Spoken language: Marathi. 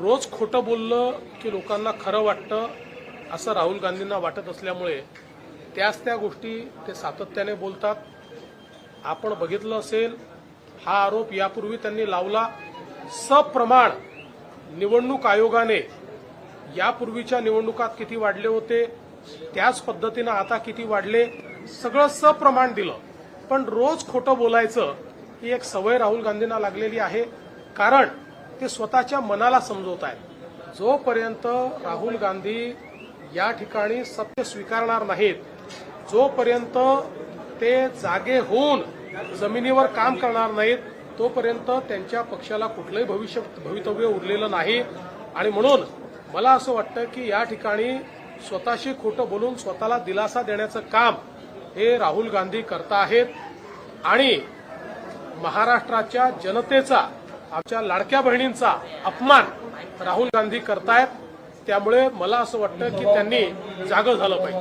रोज खोटं बोललं की लोकांना खरं वाटतं असं राहुल गांधींना वाटत असल्यामुळे त्या गोष्टी ते सातत्याने बोलतात। आपण बघितलं असेल, हा आरोप यापूर्वी त्यांनी लावला। सप्रमाण निवडणूक आयोगाने यापूर्वीच्या निवडणुकात किती वाढले होते त्याच पद्धतीनं आता किती वाढले, सगळं सप्रमाण दिलं। पण रोज खोटं बोलायचं ही एक सवय राहुल गांधींना लागलेली आहे, कारण ते स्वतःच्या मनाला समजवत आहेत। जोपर्यंत राहुल गांधी या ठिकाणी सत्य स्वीकारणार नाहीत, जोपर्यंत ते जागे होऊन जमिनीवर काम करणार नाहीत, तोपर्यंत त्यांच्या पक्षाला कुठलंही भवितव्य उरलेलं नाही। आणि म्हणून मला असं वाटतं की या ठिकाणी स्वतःशी खोटं बोलून स्वतःला दिलासा देण्याचं काम हे राहुल गांधी करता आहेत आणि महाराष्ट्राच्या जनतेचा, आमच्या लाडक्या बहिणींचा अपमान राहुल गांधी करतायत। त्यामुळे मला असं वाटतं की त्यांनी जागं झालं पाहिजे।